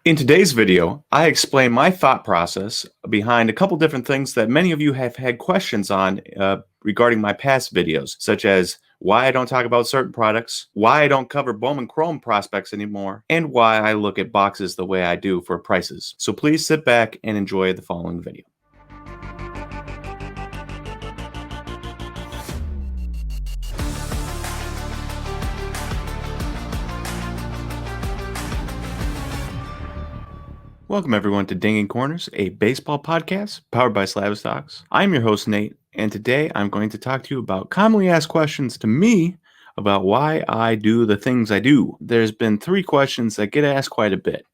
In today's video, I explain my thought process behind a couple different things that many of you have had questions on regarding my past videos, such as why I don't talk about certain products, why I don't cover Bowman Chrome prospects anymore, and why I look at boxes the way I do for prices. So please sit back and enjoy the following video. Welcome everyone to Dinging Corners, a baseball podcast powered by Slab Stocks. I'm your host Nate, and today I'm going to talk to you about commonly asked questions to me about why I do the things I do. There's been three questions that get asked quite a bit.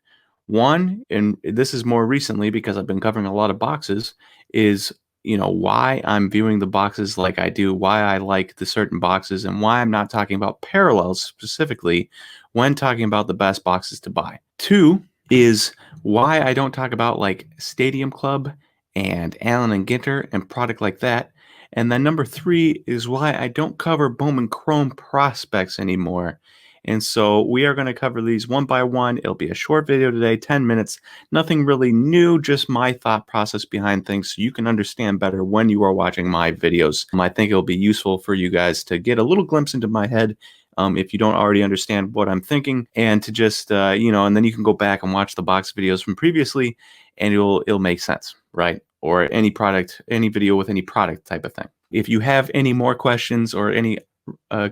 One, and this is more recently because I've been covering a lot of boxes, is why I'm viewing the boxes like I do, why I like the certain boxes, and why I'm not talking about parallels specifically when talking about the best boxes to buy. Two is why I don't talk about like Stadium Club and Allen and Ginter and product like that. And then number three is why I don't cover Bowman Chrome prospects anymore. And so we are going to cover these one by one. It'll be a short video today, 10 minutes. Nothing really new, just my thought process behind things so you can understand better when you are watching my videos. I think it'll be useful for you guys to get a little glimpse into my head if you don't already understand what I'm thinking, and to just, and then you can go back and watch the box videos from previously and it'll make sense, right? Or any product, any video with any product type of thing. If you have any more questions or any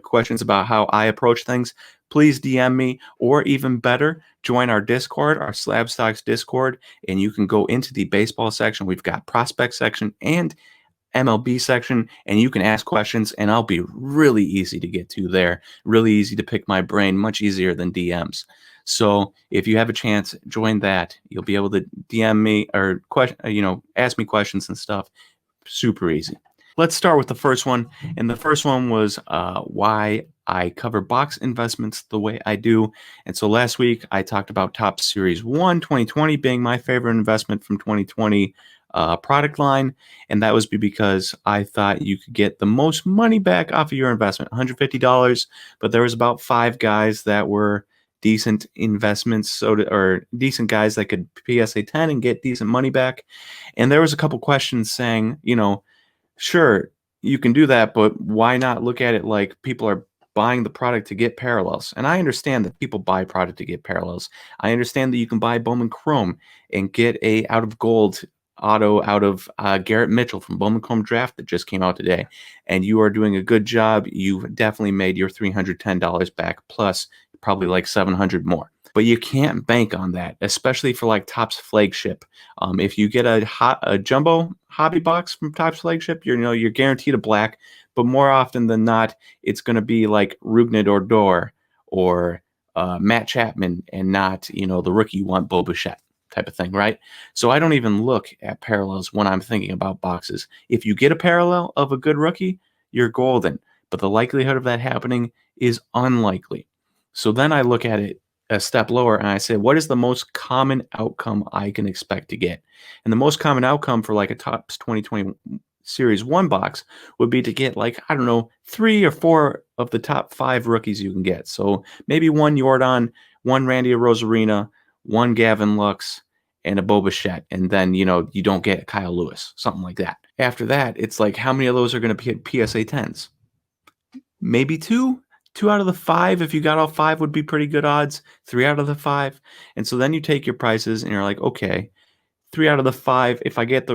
questions about how I approach things, please DM me, or even better, join our Discord, our Slab Stocks Discord, and you can go into the baseball section. We've got prospect section and MLB section, and you can ask questions, and I'll be really easy to get to there. Really easy to pick my brain, much easier than DMs. So if you have a chance, join that. You'll be able to DM me or ask me questions and stuff. Super easy. Let's start with the first one, and the first one was why I cover box investments the way I do. And so last week I talked about Topps Series 1 2020 being my favorite investment from 2020 product line, and that was because I thought you could get the most money back off of your investment, $150, but there was about 5 guys that were decent investments, or decent guys that could PSA 10 and get decent money back. And there was a couple questions saying, sure, you can do that, but why not look at it like people are buying the product to get parallels? And I understand that people buy product to get parallels. I understand that you can buy Bowman Chrome and get a out of gold auto out of Garrett Mitchell from Bowman Chrome Draft that just came out today, and you are doing a good job. You've definitely made your $310 back, plus probably like 700 more. But you can't bank on that, especially for like Topps flagship. If you get a jumbo hobby box from Topps flagship, you're guaranteed a black. But more often than not, it's going to be like Rougned Odor or Matt Chapman, and not the rookie you want, Bo Bichette type of thing, right? So I don't even look at parallels when I'm thinking about boxes. If you get a parallel of a good rookie, you're golden. But the likelihood of that happening is unlikely. So then I look at it a step lower and I say, what is the most common outcome I can expect to get? And the most common outcome for like a Topps 2020 Series 1 box would be to get, like, I don't know, 3 or 4 of the top 5 rookies you can get. So maybe one Jordan, one Randy Arozarena, one Gavin Lux, and a Bo Bichette. And then, you don't get Kyle Lewis, something like that. After that, it's like, how many of those are going to be PSA 10s? Maybe 2. 2 out of the 5, if you got all 5, would be pretty good odds. 3 out of the 5. And so then you take your prices and you're like, okay, 3 out of the 5. If I get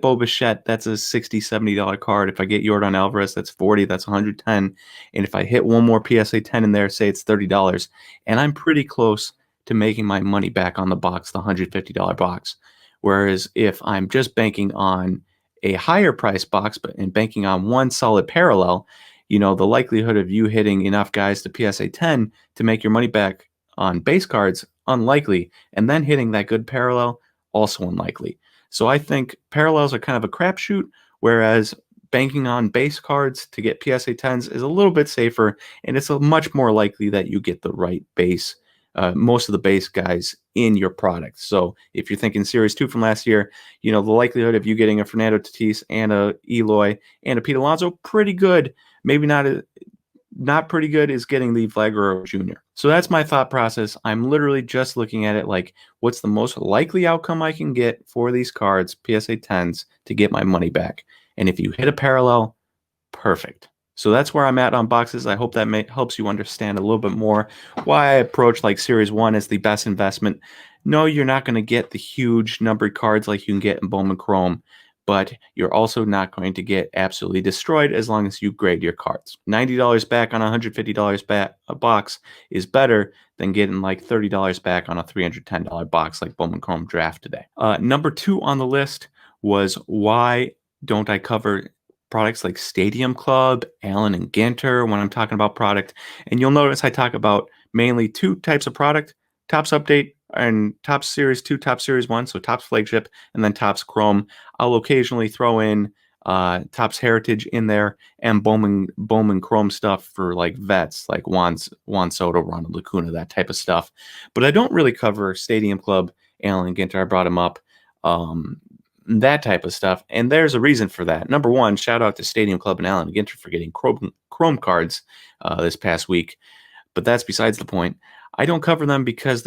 Bo Bichette, that's a $60, $70 card. If I get Jordan Alvarez, that's 40, that's 110. And if I hit one more PSA 10 in there, say it's $30, and I'm pretty close to making my money back on the box, the $150 box. Whereas if I'm just banking on a higher price box, and banking on one solid parallel, the likelihood of you hitting enough guys to PSA 10 to make your money back on base cards, unlikely. And then hitting that good parallel, also unlikely. So I think parallels are kind of a crapshoot, whereas banking on base cards to get PSA 10s is a little bit safer, and it's much more likely that you get the right base, most of the base guys in your product. So if you're thinking Series 2 from last year, the likelihood of you getting a Fernando Tatis and a Eloy and a Pete Alonso, pretty good. Maybe not not pretty good is getting the Vlagro Jr. So that's my thought process. I'm literally just looking at it like, what's the most likely outcome I can get for these cards, PSA 10s, to get my money back? And if you hit a parallel, perfect. So that's where I'm at on boxes. I hope that helps you understand a little bit more why I approach like Series 1 as the best investment. No, you're not going to get the huge numbered cards like you can get in Bowman Chrome, but you're also not going to get absolutely destroyed as long as you grade your cards. $90 back on a $150 a box is better than getting like $30 back on a $310 box like Bowman Chrome Draft today. Number 2 on the list was why don't I cover products like Stadium Club, Allen and Ginter when I'm talking about product. And you'll notice I talk about mainly 2 types of product, Topps Update and Topps Series 2, Topps Series 1, so Topps Flagship, and then Topps Chrome. I'll occasionally throw in Topps Heritage in there and Bowman Chrome stuff for like vets like Juan Soto, Ronald Acuna, that type of stuff. But I don't really cover Stadium Club, Allen Ginter. I brought him up. That type of stuff. And there's a reason for that. Number one, shout out to Stadium Club and Allen Ginter for getting Chrome cards this past week. But that's besides the point. I don't cover them because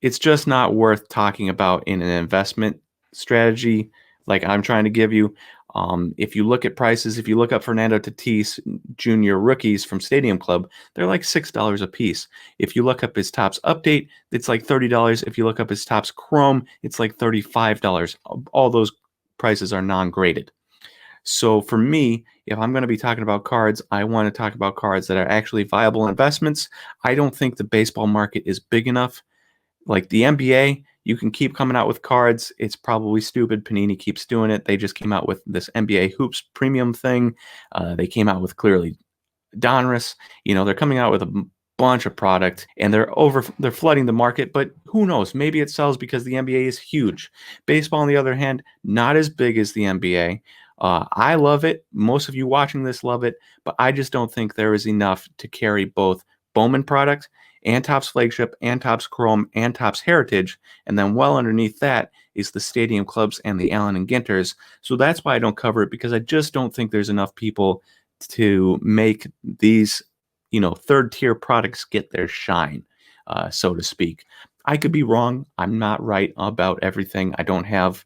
it's just not worth talking about in an investment strategy like I'm trying to give you. If you look at prices, if you look up Fernando Tatis Jr. rookies from Stadium Club, they're like $6 a piece. If you look up his Topps Update, it's like $30. If you look up his Topps Chrome, it's like $35. All those prices are non-graded. So for me, if I'm going to be talking about cards, I want to talk about cards that are actually viable investments. I don't think the baseball market is big enough. Like the NBA, you can keep coming out with cards. It's probably stupid. Panini keeps doing it. They just came out with this NBA Hoops premium thing. They came out with clearly Donruss. They're coming out with a bunch of product and they're flooding the market, but who knows? Maybe it sells because the NBA is huge. Baseball, on the other hand, not as big as the NBA. I love it. Most of you watching this love it, but I just don't think there is enough to carry both Bowman product and Topps Flagship and Topps Chrome and Topps Heritage, and then well underneath that is the Stadium Clubs and the Allen and Ginters. So that's why I don't cover it, because I just don't think there's enough people to make these, third tier products get their shine, so to speak. I could be wrong. I'm not right about everything. I don't have,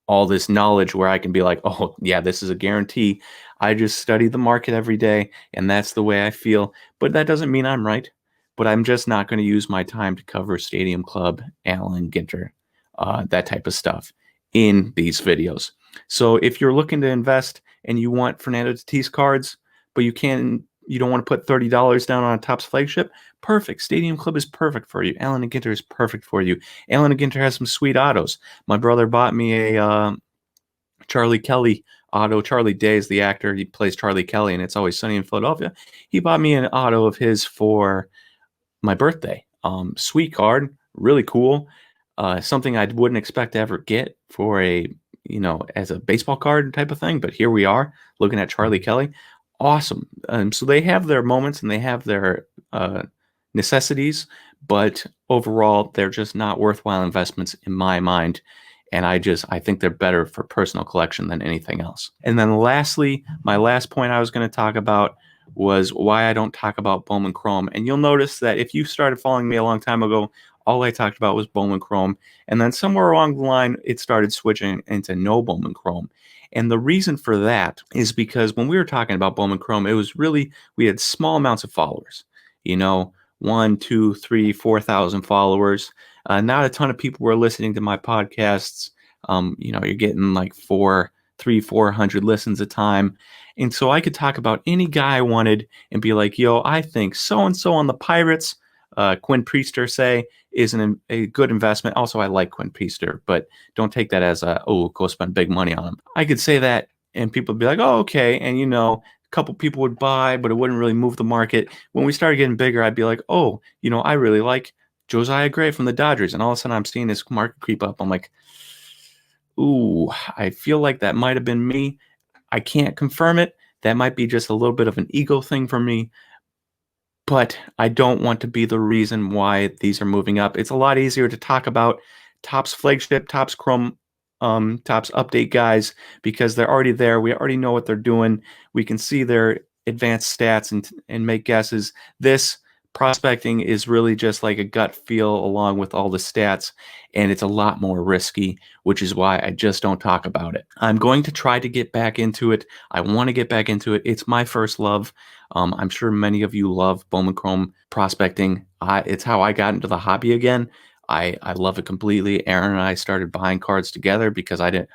all this knowledge where I can be like, oh, yeah, this is a guarantee. I just study the market every day, and that's the way I feel. But that doesn't mean I'm right. But I'm just not going to use my time to cover Stadium Club, Allen, Ginter, that type of stuff in these videos. So if you're looking to invest and you want Fernando Tatis cards, but you don't want to put $30 down on a Topps Flagship, perfect. Stadium Club is perfect for you. Allen & Ginter is perfect for you. Allen & Ginter has some sweet autos. My brother bought me a Charlie Kelly auto. Charlie Day is the actor. He plays Charlie Kelly, and It's Always Sunny in Philadelphia. He bought me an auto of his for my birthday. Sweet card, really cool. Something I wouldn't expect to ever get for as a baseball card type of thing. But here we are looking at Charlie Kelly. Awesome. So they have their moments and they have their necessities, but overall, they're just not worthwhile investments in my mind. And I think they're better for personal collection than anything else. And then lastly, my last point I was going to talk about was why I don't talk about Bowman Chrome. And you'll notice that if you started following me a long time ago, all I talked about was Bowman Chrome. And then somewhere along the line, it started switching into no Bowman Chrome. And the reason for that is because when we were talking about Bowman Chrome, it was really, we had small amounts of followers, 1, 2, 3, 4,000 followers. Not a ton of people were listening to my podcasts. You're getting like 400 listens a time. And so I could talk about any guy I wanted and be like, yo, I think so-and-so on the Pirates, Quinn Priester, say, is a good investment. Also, I like Quinn Priester, but don't take that as go spend big money on him. I could say that and people would be like, oh, okay. And, a couple people would buy, but it wouldn't really move the market. When we started getting bigger, I'd be like, oh, I really like Josiah Gray from the Dodgers. And all of a sudden I'm seeing this market creep up. I'm like, ooh, I feel like that might have been me. I can't confirm it. That might be just a little bit of an ego thing for me. But I don't want to be the reason why these are moving up. It's a lot easier to talk about Topps Flagship, Topps Chrome Tops update guys because they're already there. We already know what they're doing. We can see their advanced stats and make guesses. This prospecting is really just like a gut feel along with all the stats, and it's a lot more risky, which is why I just don't talk about it. I'm going to try to get back into it. I want to get back into it. It's my first love. I'm sure many of you love Bowman Chrome prospecting. It's how I got into the hobby again. I love it completely. Aaron and I started buying cards together because I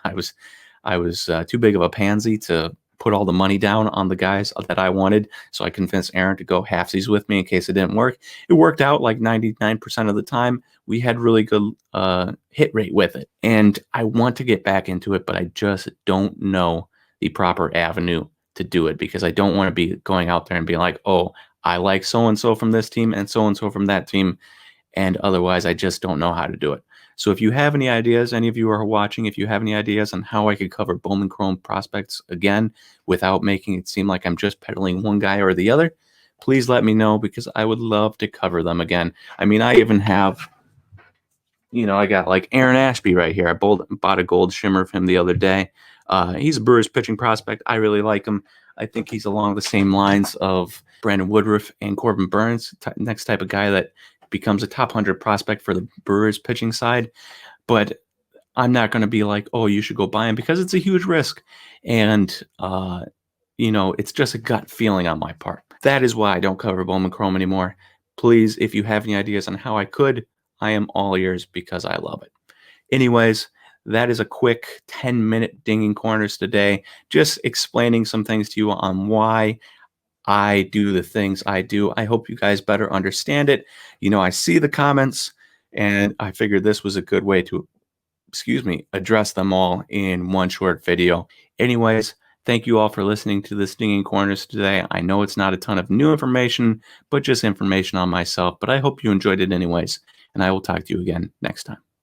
was too big of a pansy to put all the money down on the guys that I wanted. So I convinced Aaron to go halfsies with me in case it didn't work. It worked out like 99% of the time. We had really good hit rate with it, and I want to get back into it, but I just don't know the proper avenue to do it because I don't want to be going out there and being like, oh, I like so and so from this team and so from that team, and otherwise I just don't know how to do it. So if you have any ideas, any of you are watching, if you have any ideas on how I could cover Bowman Chrome prospects again without making it seem like I'm just peddling one guy or the other, please let me know because I would love to cover them again. I mean, I even have, I got like Aaron Ashby right here. I bought a gold shimmer of him the other day. He's a Brewers pitching prospect. I really like him. I think he's along the same lines of Brandon Woodruff and Corbin Burns, next type of guy that becomes a top 100 prospect for the Brewers pitching side. But I'm not going to be like, oh, you should go buy him because it's a huge risk. And, it's just a gut feeling on my part. That is why I don't cover Bowman Chrome anymore. Please, if you have any ideas on how I could, I am all ears because I love it. Anyways, that is a quick 10-minute dinging corners today, just explaining some things to you on why I do the things I do. I hope you guys better understand it. I see the comments, and I figured this was a good way to, address them all in one short video. Anyways, thank you all for listening to this Dinging Corners today. I know it's not a ton of new information, but just information on myself, but I hope you enjoyed it anyways, and I will talk to you again next time.